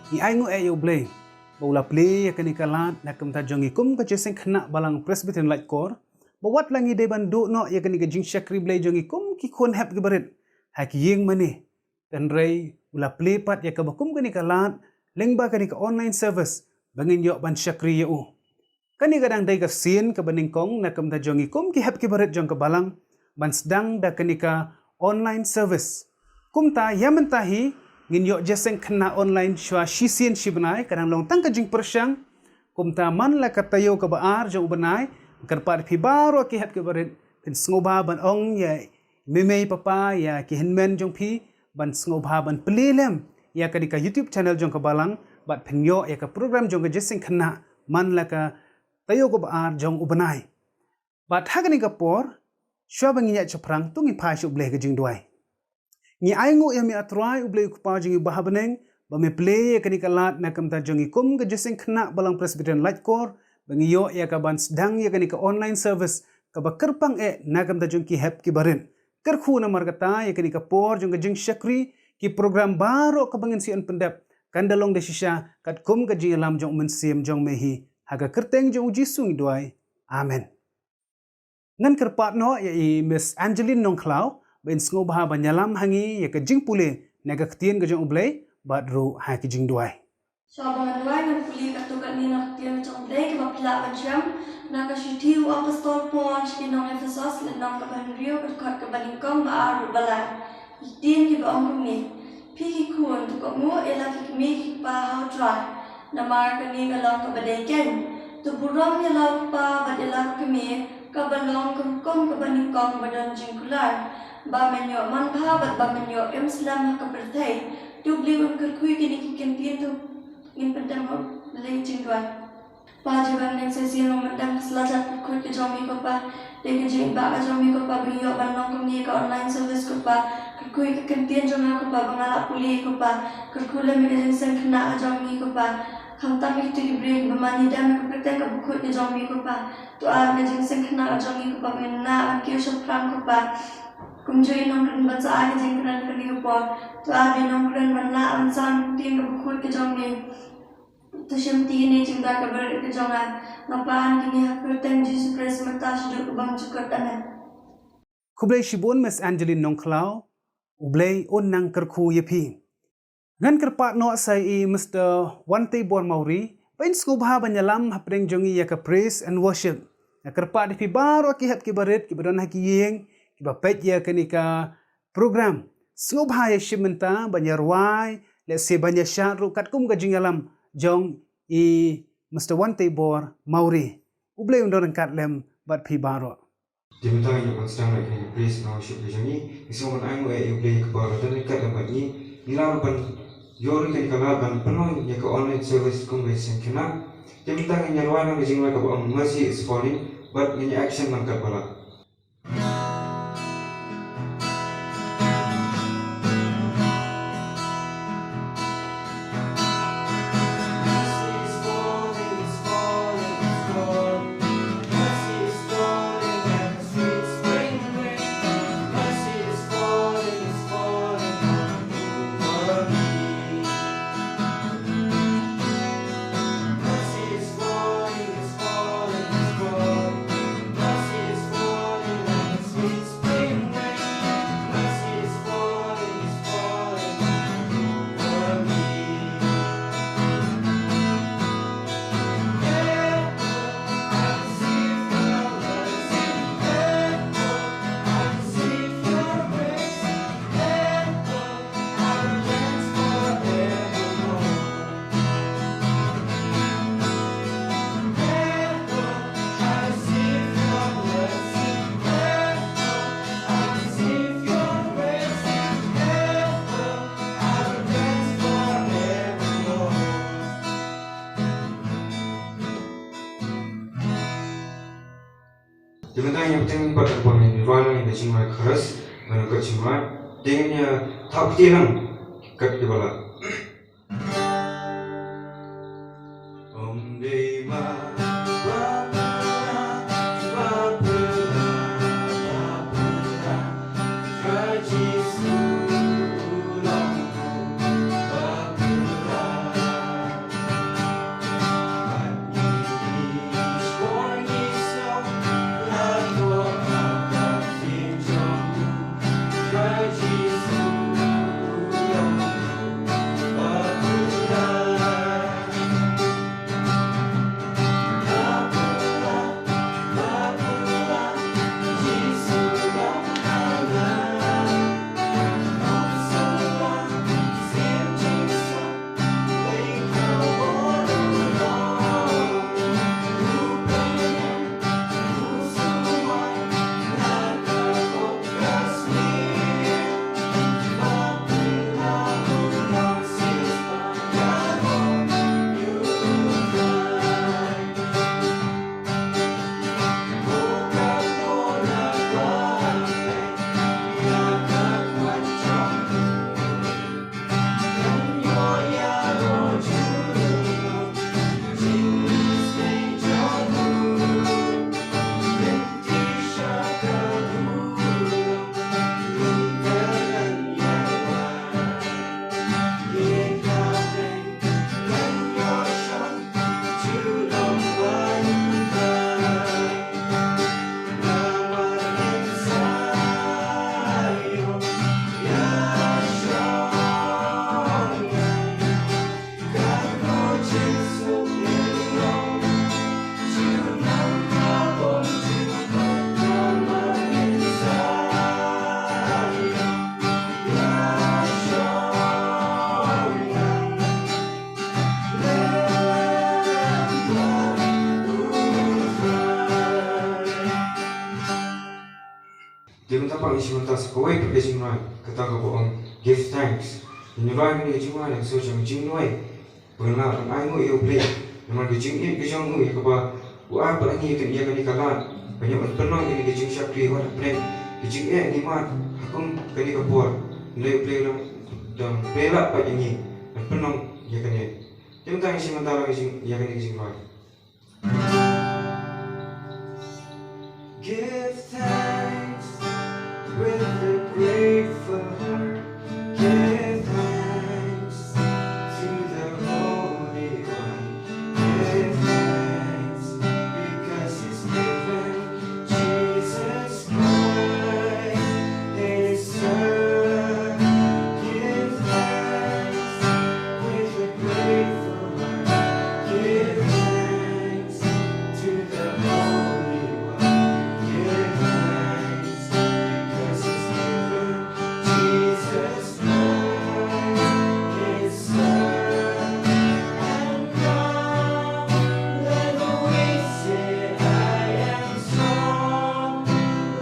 I aingu yo blay. Baula play ya kani kalat na kamta jongi kum ka jeseng Khynnah Balang Presbyterian Laitkor. Bawat langi de bandu no ya kani ka Jingiaseng blay jongi kum ki kon hep ki barit. Ha ki yeng mani. Dan ray ula play pat ya ka bakum kani kalat lengba kani ka online service bangin yo ban syakri ya u. Kani kadang day ka sin ka baningkong na kamta jongi kum ki hep ki barit jong ka Balang ban sedang da kani ka online service. Kumta yamentahi nginyo jeseng Khynnah online shwa shisien shibenai kadang long tang ka jing persyang kumta man la katayo ka baar jong ubenai karpat pi baro ki hep ke barit kin sngoba ban ong ya memei papa ya ki henmen jong pi ban sngoba ban pelilem ya ka di ka YouTube channel jong ka Balang bat penyo ya ka program jong ka jeseng Khynnah man la ka tayo ka baar jong ubenai bat hagani ka por shwa banginya chaprang tungi pa shu bleh ka jing duai Ni aingu ya mi atrai ublay kupa jingi bahabaneng ba me play kani kalat na kamta jongi kum ka jeseng Khynnah Balang Presbyterian Laitkor bangi yo ya ka ban sedang ya kani ka online service ka bakerpang na kamta jongki hep ki barin kerkhu na markata ya kani ka por jong ka jing syakri ki program baro ka bangin sian pendap kandalong de shisha kat kum ka jing alam jong mensim jong mehi haga kerteng jong uji sung duai amen ngan kerpat no ya i Miss Angeline Nongklau ben sngo baha banyalam hangi ya ka jing pule na ka ktien ka jong ublay bat ru ha ki jing duai so bangan duai ngan puli ka tukat ni nak tien jong ublay ka bapila banjam na ka shitiu apostol Paul shi nong Efesos le nong ka banrio ka kot ka baningkong ba aru Balang tien ki ba ong mi pi ki kun tu ko mu ela ki mi ki pa how try na mar ka ni ka long ka badeken tu burom ya law pa badela ki mi ka balong kong ka baningkong badan jing kulai ba menyo man pha bat ba menyo Islam ka perthai tu bli un kar khui ki ni ken tien tu in pendam ho le jing dwa pa jiban nen se sino mandam slaja khu ki jomi ko pa de ke jing ba ka jomi ko pa bi yo ban long ko ni ka online service ko pa kar khui ki ken tien jong ko pa bangala puli ko pa kar khu le me jing sen Khynnah jomi ko pa kham ta mi ti break ba mani dam ko preteng ka khu ki jomi ko pa tu a me jing sen Khynnah jomi ko pa men na ki so pram ko pa kumjoy nongkren bansa age jengkran kani upor to age nongkren manla ansan ting ka bukhur ke jongne to shemti ne jingda ka ber ke jonga napan kini hakper ten Jesus Christ matash do bang chukat amen Kublay shibun Miss Angeline Nongklau ublay on nang kerkhu yepi ngan kerpat no sai I Mr. Wante Bor Mauri bain skubha banyalam hapreng jongi ya ka praise and worship ya kerpat di baro ki hep ki barit ki badon ha ki yeng Bapet ya kenika program Sngobha ya shimenta banyarwai let's say banya syarru katkum ka jingalam jong I Mr. Wante Bor Mauri ublay undon kat lem bat pi baro Dimenta ni Khongsdam like ni praise no worship jani iso an angu you play ka baro dan kat lam ni ilang ban yori kan kala ban penuh ya ka online service kum jeseng Khynnah dimenta ni nyarwai no jingwa ka bang mercy is falling but ni action man kat bala Dimana yang penting pada pemain ruangan ini cuma keras, mereka cuma dengan tak tiang kat di bawah. Dia minta pak isi minta sekawai pakai jingrai kata kau bohong give thanks. Jingrai ni jingrai yang so jang jingrai. Pernah orang ai ngui eu play. Memang jing ni jang ngui kau ba buat apa ni kan ia kan dikalan. Banyak pernah ni jing syakri wala plan. Jing ni mat hakum kan ni kapur. Lay play lang dan pelak pak ni. Pernah ia kan ni. Dia minta isi minta lagi jing ia kan jingrai. Give thanks with a grateful heart. Give thanks to the Holy One. Give thanks because He's given Jesus Christ His Son. Give thanks with a grateful heart. Give thanks to the Holy One. Give thanks because He's given Jesus Christ His Son. And come, let the weak say, I am strong.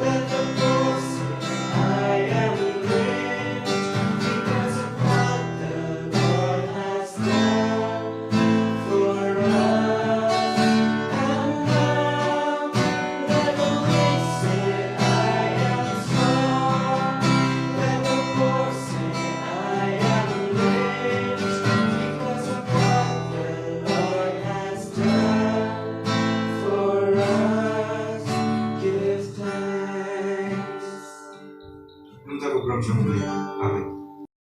Let the poor say, I am rich, because of what the Lord has done for us. And come, let the weak say, I am strong. Let the poor say, I am rich, because of what the Lord has done for us. Give thanks. Minta kau belum sambung. Amin.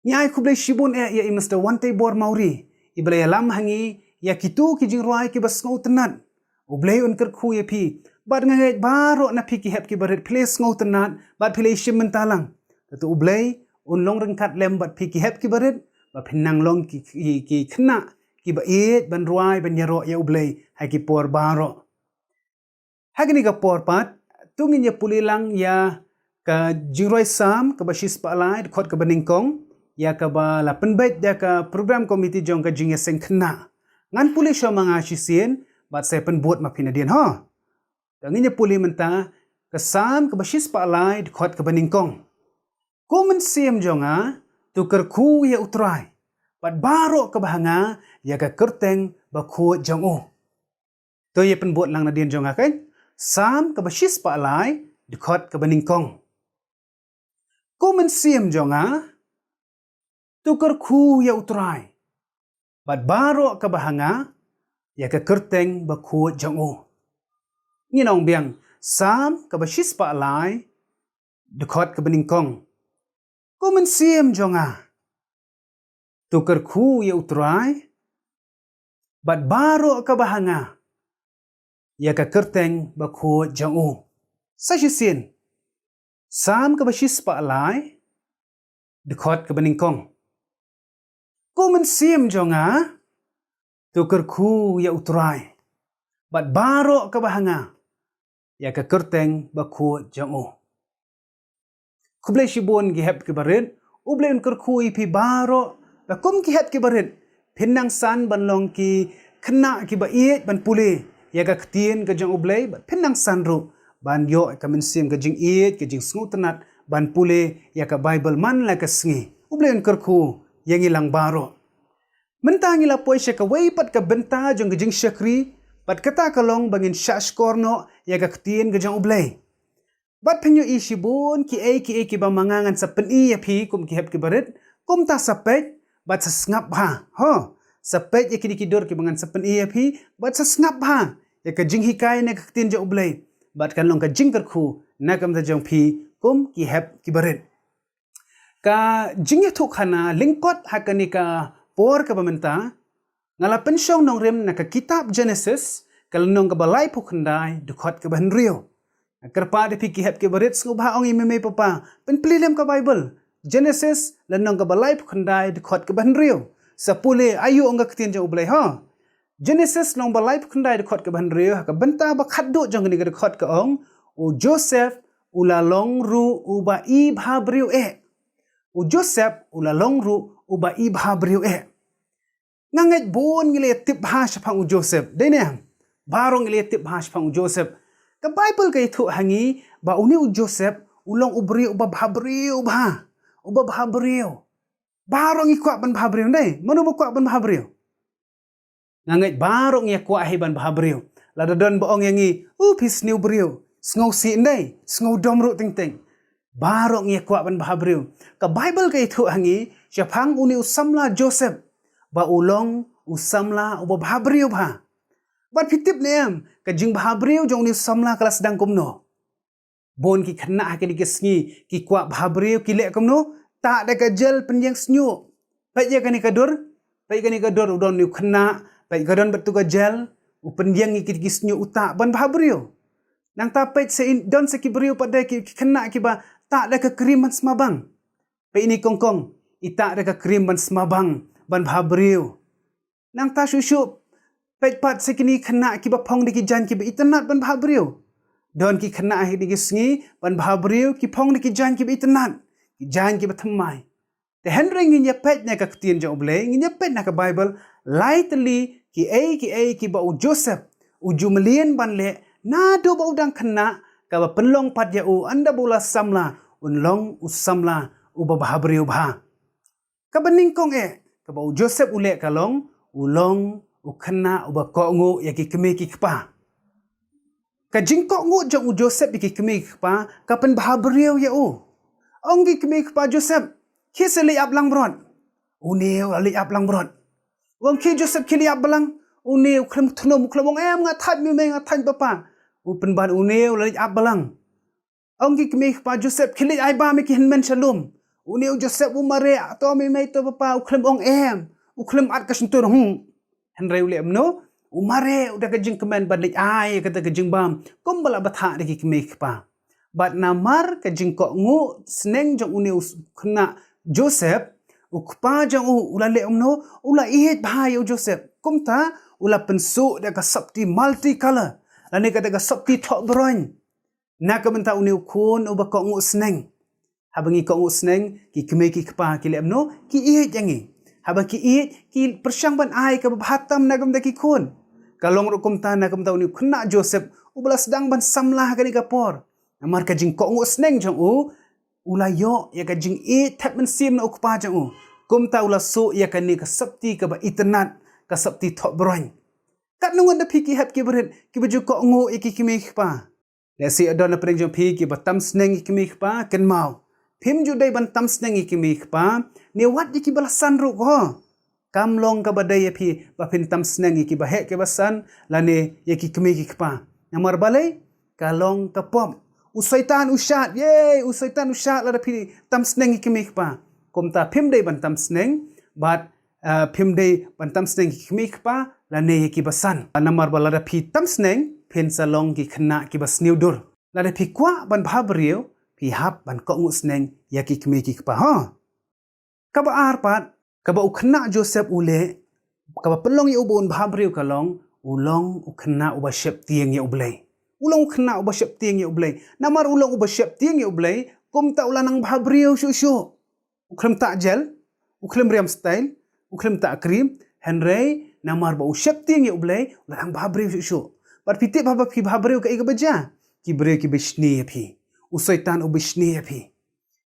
Nyai kublai shibun ya imasta wantai bor mauri. Iblay alam hangi ya kitu ki jingruai ki bas ngau tenat. Ublay unker khu ya pi. Bad ngai baro na pi ki hep ki barit place ngau tenat. Bad pilai shim mentalang. Tatu ublay long rengkat lem bad pi ki hep ki barit. Bad pinang long ki kena. Ki ba iet ban ruai ban nyaro ya ublay. Hai ki por baro. Hagini ka por pat. Tungin ya pulilang ya ka jingruai sam ka basis palai khot ka baningkong. Ya ka ba la penbait ya ka program komiti jong ka Jingiaseng Khynnah. Ngan puli sya mga sisien bat saya penbuat ma pinadian ha. Dangin ya puli menta ka sam ka basis palai khot ka baningkong. Ko men siem jonga tukar ku ya utrai. Bat baro ka bahanga ya ka kerteng ba ku jong o. To ya penbuat lang na dian jonga kan. Sam ka basis palai khot ka baningkong. Ko men siem jonga tukar ku ya utrai. Bat baro ka bahanga ya ka kerteng ba ku jong o. Nginong biang sam ka basis pa alai dekot ka baningkong. Ko men siem jonga tukar ku ya utrai. Bat baro ka bahanga ya ka kerteng ba ku jong o. Sa sisin sam ka basis pa alai dekat ke beningkong. Ku mensim jonga, tukerku ya utrai, bat barok ke bahanga, ya ke kerteng bakut jongu. Ku boleh shibun gihap ke barit, boleh unkerku ipi barok, bakum gihap ke barit, pinang san banlong ki kena ki ba iet ban pulih, ya ke ketien ke jong ublay, bat pinang san ru, ban yo ke mensim ke jing iet, ke jing sengu tenat, ban pulih, ya ke Bible man la ke sengi, boleh unkerku yang ilang barok. Mentang ila poi syaka wei pat ke benta jong ke jing syakri, pat kata kalong bangin syashkor no, ya ke ketien ke jong ublay. Bat penyo ishibun ki ba mangangan sa peni ya pi kum ki hep ki barit kum ta sapet bat sa ngap ha ho sapet ya ki dikidor ki bangan sa peni ya pi bat sa ngap ha ya ka jing hikai ne ka tin ja ublay bat kan long ka jing kerku na kam ta jong pi kum ki hep ki barit ka jing ya thuk khana lingkot hakani ka por ka bamenta ngala pensyong nong rem na ka kitab Genesis kalnong ka balai pukhandai dukot ka banrio. Kerpa de piki hep ke barit ngubha ong imeme papa pen pelilem ka Bible Genesis lanong ka balai pukhandai dekot ke banrio sapule ayu ong ka ketien jong ublay ha Genesis long balai pukhandai dekot ke banrio ka benta ba khaddo jong ni ka dekot ka ong u Joseph ula long ru uba i bhabrio u Joseph ula long ru uba i bhabrio nganget bon ngile tip ha shapang u Joseph dene barong ngile tip ha shapang u Joseph. Ka Bible kay itu hangi ba uni u Joseph ulong ubri uba bhabriu ba uba bhabriu barong ikwa ban bhabriu dai manu ba kwa ban bhabriu ngangai barong ya kwa hi ban bhabriu lada don ba ong yangi pis new briu sngo si dai sngo domru ting ting barong ya kwa ban bhabriu ka Bible kay itu hangi syapang uni usamla Joseph ba ulong usamla uba bhabriu ba bat pitip nem ka jing bhabriu jong ni samla kala sedang kumno bon ki Khynnah ke digesngi ki kwa bhabriu ki lek kumno tak da ka jel penyang snyu pai ya kani kadur udon ni Khynnah pai gadon betu ka jel u penyang ki digesnyu utak ban bhabriu nang tapait se don se ki briu pada ki Khynnah ki ba tak da ka krim ban semabang pai ini kongkong itak da ka krim ban semabang ban bhabriu nang ta syusyup pat sekini Khynnah ki ba phong diki jan ki ba itanat ban bhabriu don ki Khynnah hi diki sngi ban bhabriu ki phong diki jan ki ba itanat ki jan ki ba thamai te henring ngi pet na ka ktien jo oblay ngi pet na ka Bible lightly ki ba u Joseph u jumlien ban le na do ba udang Khynnah ka ba penlong pat ya u anda bola samla unlong usamla u ba bhabriu ba ka beningkong ka ba u Joseph ule kalong ulong u Khynnah uba kongu ya ki kemi ki kpa ka jingkok ngu jong u Joseph ki kemi kpa ka pen bhabriu ya u ong ki kemi kpa Joseph ki se li ap lang brot u neu li ap lang brot wong ki Joseph ki li ap balang u neu khlem thnom khlomong nga that mi me nga than papa u pen ban u neu li ap balang ong ki kemi kpa Joseph ki li ai ba me ki hinmen shalom u neu Joseph u mare to mi me to papa u khlem ong u khlem at ka suntur Henry ule amno umare udah kejing kemen balik ai kata kejing bam kom bala batha deki kemik pa bat namar kejing kok ngu sneng jong uni Khynnah Joseph ukpa jong ulale amno ula ihet bahai Joseph kumta ula pensu da ka sabti multi color lani kata ka sabti tok broin na ka menta uni kun uba kok ngu sneng habangi kok ngu sneng ki kemik ki pa ki le amno ki ihet jangi haba ki it ki persyang ban ai ka bahatam nagam da ki kun kalong rukum ta nagam ta uni Khynnah Joseph ubala sedang ban samlah ka ni kapor amar ka jing ko ngu sneng jong ula yo ya ka jing it tap men sim na ukpa jong kum ta ula so ya ka ni ka sabti ka ba itanat ka sabti thok broin kat nungan da phiki hap ki berit ki baju ko ngu iki kimi pa le si adon na preng jong phi ki batam sneng iki kimi pa ken mau Pim judai bantam sneng iki pa ni wat iki balasan ru ko kamlong ka badai pi ba pintam sneng iki ba he ke basan lane yaki kemi pa namar balai kalong ka pom usaitan ushat usaitan ushat la pi tam sneng iki pa komta pim dai bantam sneng bat pim dai bantam sneng iki pa lane yaki basan namar balada pi tam sneng pin salong ki Khynnah ki bas niudur la pi kwa ban bhabriu pi hap ban ko ngu sneng yaki kemi pa ha Kaba arpat, kaba ukna Joseph ule, kaba pelong ya ubun bahabriu kalong, ulong ukna uba syep tieng ya ublay. Ulong ukna uba syep tieng ya ublay. Namar ulong uba syep tieng ya ublay, kum ta ulanang bahabriu syuk-syuk. Uklem tak gel, uklem riam style, uklem tak krim, Henry namar ba usyep tieng ya ublay, ulanang bahabriu syuk-syuk. Bat pitip baba pi bahabriu ka iga baja, ki bre ki bishni ya pi. Usaitan ubishni ya pi.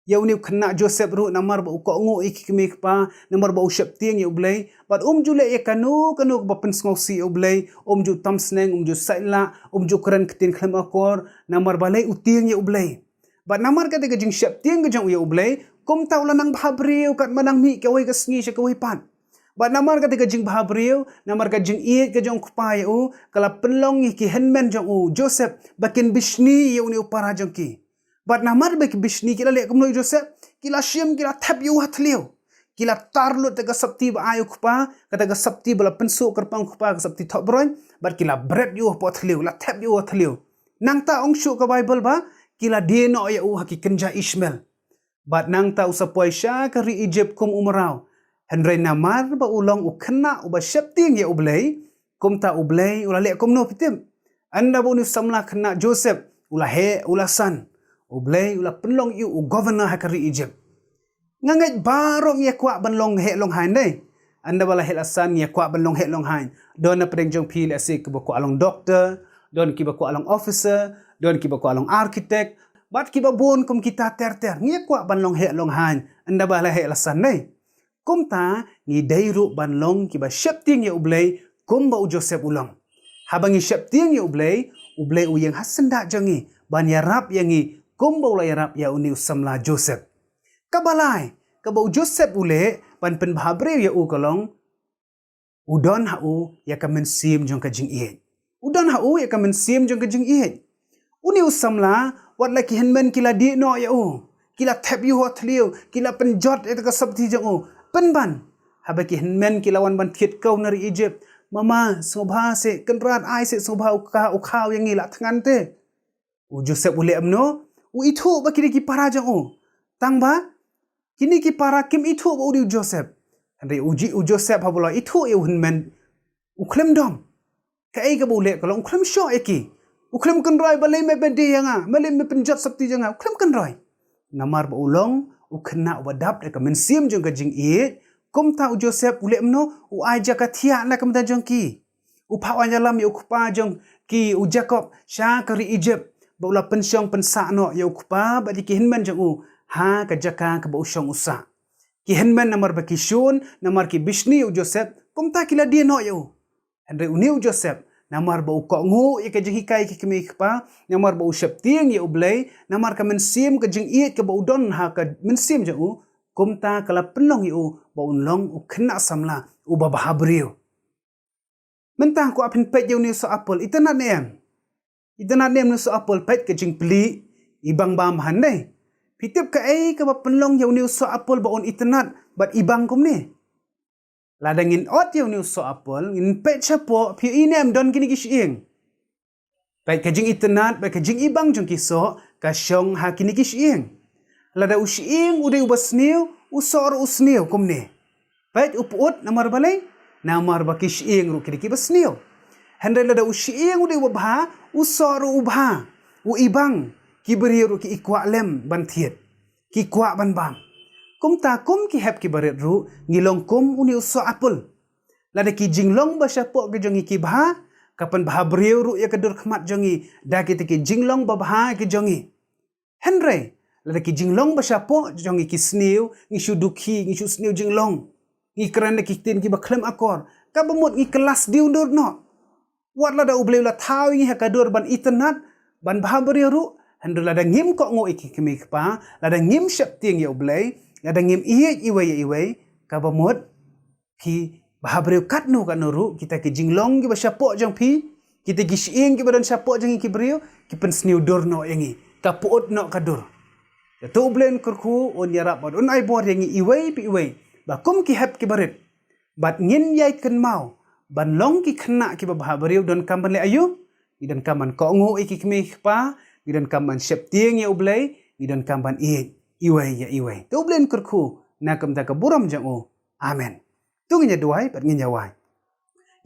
Ya uni kena Joseph ru namar ba ukongu iki kemik pa namar ba usyap tieng ya ublay bat jule ya kanu ba pensngausi ya ublay ju tamsneng ju saila ju keren ketin klem akor namar balai utieng ya ublay bat namar kata ke jing syap tieng ke jang ya ublay kum tau lanang bahabriu kat manang mi kawai ke sengi sya kawai pat bat namar kata ke jing bahabriu namar ka jing iet ke jang kupai u kala penlong ki henmen jang Joseph bakin bishni ya uni upara jang ki Bat namar beki bishni kila lek kumlo Joseph kila syem kila tap yu hatlio kila tarlut taga sabti ba ayu kupa kata sabti bala pensuk kerpang kupa ka sabti thok broin bat kila bread yu po hatlio la tap yu hatlio nang ta ongshu ka Bible ba kila deno ya haki kenja Ishmael bat nang ta usapoi sya ka ri Egypt kum umrau Henry namar ba ulong ukena uba syepting ya ublay kum ta ublay ula lek kumno pitim anda bonu samla kena Joseph ula he ula san ublay ula penlong yu governor hakari Egypt. Ngangai barong ya kwa banlong he long hain deh. Anda bala he lasan ya kwa banlong he long hain. Don na pedeng jong pi lesi kiba kwa along doctor, don kiba kwa along officer, don kiba kwa along architect, bat kiba bon kum kita ter ngi kwa banlong he long hain. Anda bala he lasan deh. Kum ta ngi dairu banlong kiba syepting ya ublay kum ba Joseph ulong. Habangi syepting ya ublay uyang hasenda jangi ban ya rap yangi Kumba ulay rap ya uni usamla Joseph. Kabalay, kabau Joseph ule, pan penbahabriu ya kalong, udon hau ya kamen sim jong kajing ihet. Udon hau ya kamen sim jong kajing ihet. Uni usamla, wat laki henmen kila di no ya kila tap yu hot liu, kila penjot itu kasabti jong penban. Habaki henmen kila wan ban tiet kau nari Egypt. Mama, sobha se, kenrat ai se sobha ukau yang ngila tengante. Joseph ule amno, itu ba kini ki para jang tangba kini ki para kim itu ba udi Joseph andre uji Joseph habula itu e hunmen uklem dom ka ai ka bule kalau uklem sho eki uklem kan roi balai me bedi yanga male me penjat sabti janga uklem kan roi namar ba ulong ukna ba dap de ka men sim jong ka jing e kum ta Joseph ule mno u aja ka thia na kam ta jong ki u phawan jalam yu kupa jong ki u Jacob sha ka ri Egypt Baula pensyong pensak no ya ukupa bagi kihenman jang ha kajaka ke bausyong usa. Kihenman namar baki shun namar ki bishni Joseph kumta kila dia no ya. Henry uni Joseph namar bau kongu ya kajing hikai ki kemi kpa namar bau syep tieng ya ublay namar ka mensim kajing iet ke bau don ha ka mensim jang kumta kala penlong yu bau long ukena samla uba bahabriu. Mentang ko apin pet ni so apple itana nem. Itana nem so apple pet ke jing pli ibang bam han deh. Pitip ka ai ka ba penlong yaw ni so apple baon itana bat ibang kum ni. Ladangin ot yaw ni so apple in pet chapo pi inem don kini kishing. Pet ka jing itana ba ka jing ibang jong kiso ka syong ha kini kishing. Lada ushing uday ubasniu usor usniu kum ni. Pet uput namar balay namar ba kishing ru kini ki basniu. Henry lada ushing uday wabha usor ubha u ibang kiberi ru ki ikwa lem ban thiet ki kwa ban bam kum ta kum ki hep ki baret ru ngilong kum uni uso apple lada ki jinglong ba syapo ke jongi ki bha kapan bha breu ru ya kedur khmat jongi da ki ki jinglong ba bha ki jongi Henry lada ki jinglong ba syapo jongi ki sniu ngi shuduki ngi sniu jinglong ngi kerana ki tin ki ba klem akor ka bemut ngi kelas diundur no wat lada ubleu la tawi ngi hakadur ban itnat ban bha breu ru Henry lada ngim kok ngo iki kemik pa lada ngim syap tieng ya ublay lada ngim iwe ka bamut ki bahabreu katnu kanuru kita ki jinglong ki basyapo jang pi kita ki sying ki badan syapo jang ki breu ki pen sniu dor no yangi ka puut no kadur ya tu ublay kurku on yarap on ai bor yangi iwe pi iwe ba kum ki hep ki barit bat ngin yai ken mau ban long ki khna ki bahabreu don kamban le ayu idan kaman ko ngo iki kemik pa idan kamban syap tieng ya ublay idan kamban iwe ya iwe tu ublay kurku nakam ta ka buram jang o. Amen. Tu nginya duai bat nginya wai.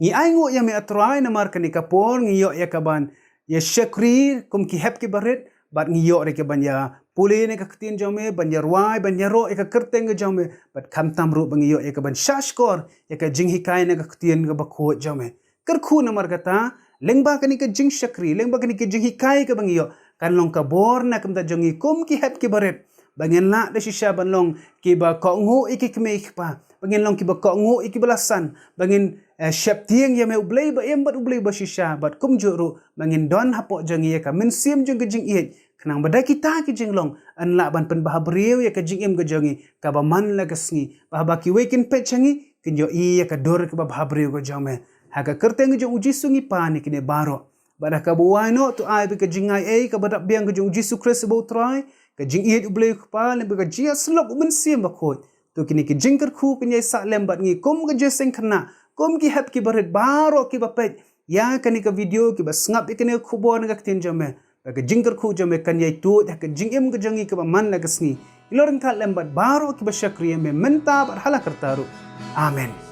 Ngi ai ngo ya me atrai na mar kanika por ngi yo ya kaban ya syakri kum ki hep ki barit bat ngi yo re ke ban ya puli ne ka ktin jome ban ya ruai ban ya ro e ka kerteng jome bat kam tam ru bang yo e ka ban shashkor e ka jing hikai ne ka ktin ga bakho jome ker khu na mar kata lengba kanika jing syakri lengba kanika jing hikai ka bang yo kan long ka bor na kam ta jongi kum ki hep ki barit bangin la de shisha ban long ki ba ko ngo iki kme pa bangin long ki ba ko ngo iki belasan bangin syap tiang ya me ublei ba em bat ublei ba shisha bat kum juru bangin don hapo jangi ya ka min sim jung jing iet kenang badai kita ki jing long an la ban pen bah brieu ya ka jing em ga jangi ka ba man la gasngi bah ba ki wekin pe changi kin yo i ya ka dor ka ba brieu ga jame ha ka kerteng jung uji sungi pa ni kine baro bada ka buai no tu ai bi ka jingai e ka badak biang ga jung uji su kres bo try ka jing iet ublei pa le ba jia slok min sim ba khoi tu kini ki jingker khu kinyai sa lembat ngi kum ga jeseng khna kum ki hep ki baret baro ki bapet ya kani ka video ki ba ngap ikene khubon ga tin jame ka jingker khu jame kan yai tu ya ka jingem ga jangi ka ba man la gasni ilorang ka lembat baro ki ba syakriye me menta bar hala kartaru amen.